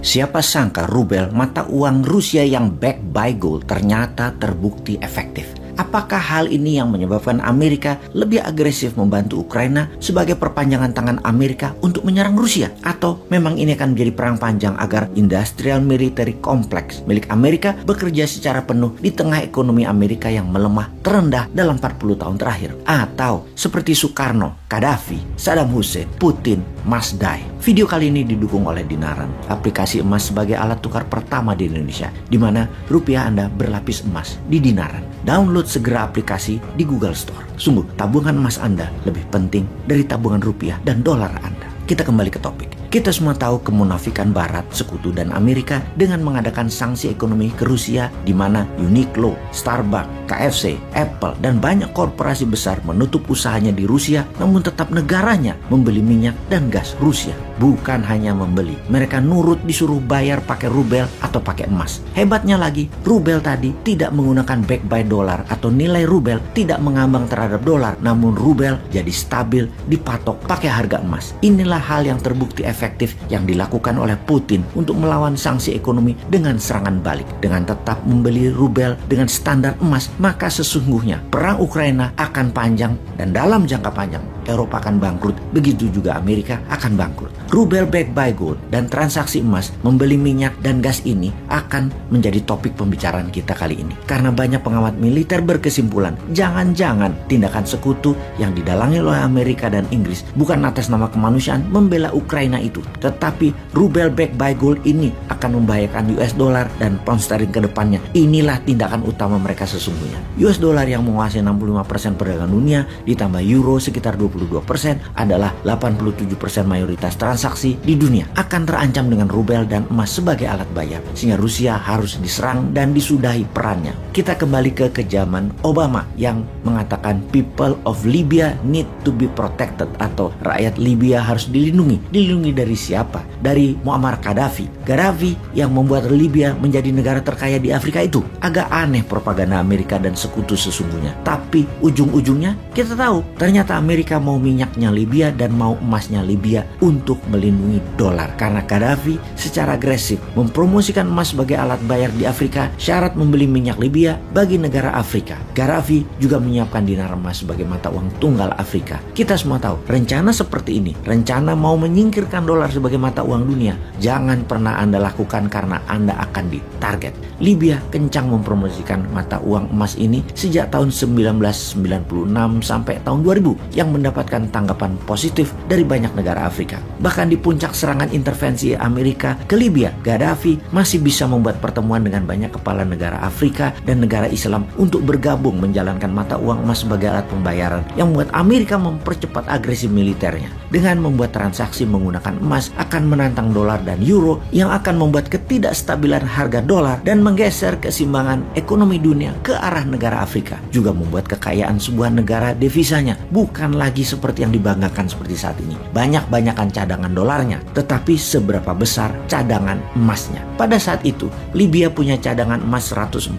Siapa sangka rubel, mata uang Rusia yang backed by gold, ternyata terbukti efektif. Apakah hal ini yang menyebabkan Amerika lebih agresif membantu Ukraina sebagai perpanjangan tangan Amerika untuk menyerang Rusia? Atau memang ini akan menjadi perang panjang agar industrial military complex milik Amerika bekerja secara penuh di tengah ekonomi Amerika yang melemah terendah dalam 40 tahun terakhir? Atau seperti Soekarno, Gaddafi, Saddam Hussein, Putin, must die. Video kali ini didukung oleh Dinaran, aplikasi emas sebagai alat tukar pertama di Indonesia, di mana rupiah Anda berlapis emas di Dinaran. Download segera aplikasi di Google Store. Sungguh, tabungan emas Anda lebih penting dari tabungan rupiah dan dolar Anda. Kita kembali ke topik. Kita semua tahu kemunafikan Barat, Sekutu, dan Amerika dengan mengadakan sanksi ekonomi ke Rusia, di mana Uniqlo, Starbucks, KFC, Apple, dan banyak korporasi besar menutup usahanya di Rusia, namun tetap negaranya membeli minyak dan gas Rusia. Bukan hanya membeli, mereka nurut disuruh bayar pakai rubel atau pakai emas. Hebatnya lagi, rubel tadi tidak menggunakan back by dolar atau nilai rubel tidak mengambang terhadap dolar, namun rubel jadi stabil dipatok pakai harga emas. Inilah hal yang terbukti efektif yang dilakukan oleh Putin untuk melawan sanksi ekonomi dengan serangan balik. Dengan tetap membeli rubel dengan standar emas, maka sesungguhnya perang Ukraina akan panjang dan dalam jangka panjang Eropa akan bangkrut, begitu juga Amerika akan bangkrut. Rubel backed by gold dan transaksi emas membeli minyak dan gas ini akan menjadi topik pembicaraan kita kali ini. Karena banyak pengamat militer berkesimpulan, jangan-jangan tindakan sekutu yang didalangi oleh Amerika dan Inggris bukan atas nama kemanusiaan membela Ukraina itu, tetapi rubel backed by gold ini akan membahayakan US dollar dan pound sterling ke depannya. Inilah tindakan utama mereka sesungguhnya. US dollar yang menguasai 65% perdagangan dunia ditambah euro sekitar 22% adalah 87% mayoritas transaksi di dunia akan terancam dengan rubel dan emas sebagai alat bayar, sehingga Rusia harus diserang dan disudahi perannya. Kita kembali ke kejaman Obama yang mengatakan people of Libya need to be protected, atau rakyat Libya harus dilindungi. Dilindungi dari siapa? Dari Muammar Gaddafi. Gaddafi yang membuat Libya menjadi negara terkaya di Afrika itu. Agak aneh propaganda Amerika dan sekutu sesungguhnya. Tapi ujung-ujungnya kita tahu ternyata Amerika mau minyaknya Libya dan mau emasnya Libya untuk melindungi dolar. Karena Gaddafi secara agresif mempromosikan emas sebagai alat bayar di Afrika, syarat membeli minyak Libya bagi negara Afrika. Gaddafi juga menyiapkan dinar emas sebagai mata uang tunggal Afrika. Kita semua tahu rencana seperti ini, rencana mau menyingkirkan dolar sebagai mata uang dunia, jangan pernah Anda lakukan karena Anda akan ditarget. Libya kencang mempromosikan mata uang emas ini sejak tahun 1996 sampai tahun 2000 yang mendapatkan tanggapan positif dari banyak negara Afrika. Bahkan di puncak serangan intervensi Amerika ke Libya, Gaddafi masih bisa membuat pertemuan dengan banyak kepala negara Afrika dan negara Islam untuk bergabung menjalankan mata uang emas sebagai alat pembayaran yang membuat Amerika mempercepat agresi militernya. Dengan membuat transaksi menggunakan emas akan menantang dolar dan euro yang akan membuat ketidakstabilan harga dolar dan menggeser keseimbangan ekonomi dunia ke arah negara Afrika. Juga membuat kekayaan sebuah negara devisanya bukan lagi seperti yang dibanggakan seperti saat ini. Banyak-banyakan cadangan dolarnya, tetapi seberapa besar cadangan emasnya. Pada saat itu, Libya punya cadangan emas 144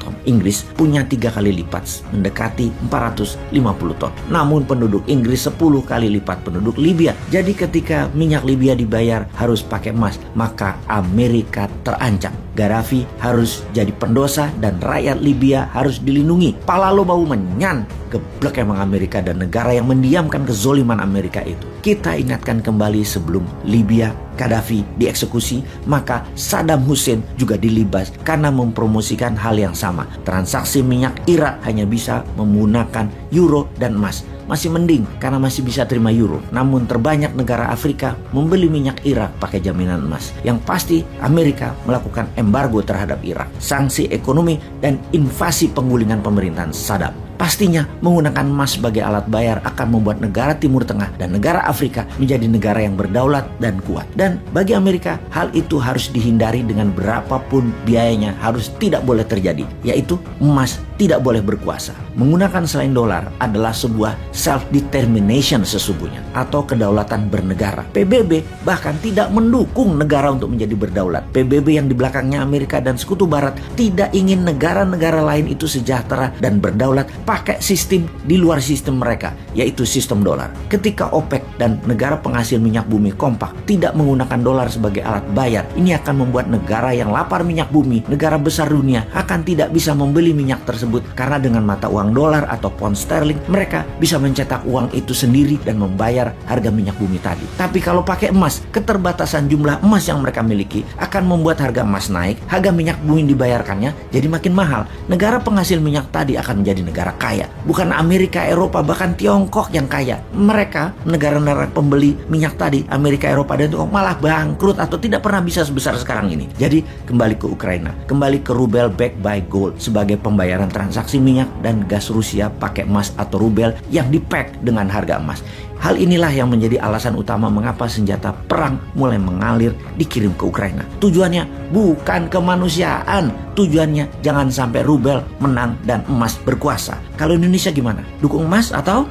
ton. Inggris punya 3 kali lipat, mendekati 450 ton. Namun penduduk Inggris 10 kali lipat penduduk Libya. Jadi ketika minyak Libya dibayar harus pakai emas, maka Amerika terancam. Gaddafi harus jadi pendosa dan rakyat Libya harus dilindungi. Pala lo bau menyan. Geblek emang Amerika dan negara yang mendiamkan kezoliman Amerika itu. Kita ingatkan kembali sebelum Libya Gaddafi dieksekusi, maka Saddam Hussein juga dilibas karena mempromosikan hal yang sama. Transaksi minyak Irak hanya bisa menggunakan euro dan emas. Masih mending karena masih bisa terima euro. Namun terbanyak negara Afrika membeli minyak Irak pakai jaminan emas. Yang pasti Amerika melakukan embargo terhadap Irak, sanksi ekonomi dan invasi penggulingan pemerintahan Saddam. Pastinya menggunakan emas sebagai alat bayar akan membuat negara Timur Tengah dan negara Afrika menjadi negara yang berdaulat dan kuat. Dan bagi Amerika, hal itu harus dihindari dengan berapapun biayanya, harus tidak boleh terjadi, yaitu emas tidak boleh berkuasa. Menggunakan selain dolar adalah sebuah self-determination sesungguhnya, atau kedaulatan bernegara. PBB bahkan tidak mendukung negara untuk menjadi berdaulat. PBB yang di belakangnya Amerika dan Sekutu Barat tidak ingin negara-negara lain itu sejahtera dan berdaulat pakai sistem di luar sistem mereka, yaitu sistem dolar. Ketika OPEC dan negara penghasil minyak bumi kompak tidak menggunakan dolar sebagai alat bayar, ini akan membuat negara yang lapar minyak bumi, negara besar dunia, akan tidak bisa membeli minyak tersebut karena dengan mata uang dolar atau pound sterling mereka bisa mencetak uang itu sendiri dan membayar harga minyak bumi tadi. Tapi kalau pakai emas, keterbatasan jumlah emas yang mereka miliki akan membuat harga emas naik, harga minyak bumi dibayarkannya jadi makin mahal. Negara penghasil minyak tadi akan menjadi negara kaya, bukan Amerika, Eropa, bahkan Tiongkok yang kaya. Mereka, negara-negara pembeli minyak tadi, Amerika, Eropa, dan Tiongkok malah bangkrut atau tidak pernah bisa sebesar sekarang ini. Jadi kembali ke Ukraina, kembali ke rubel backed by gold sebagai pembayaran transaksi minyak dan gas Rusia pakai emas atau rubel yang dipack dengan harga emas. Hal inilah yang menjadi alasan utama mengapa senjata perang mulai mengalir dikirim ke Ukraina. Tujuannya bukan kemanusiaan, tujuannya jangan sampai rubel menang dan emas berkuasa. Kalau Indonesia gimana? Dukung emas atau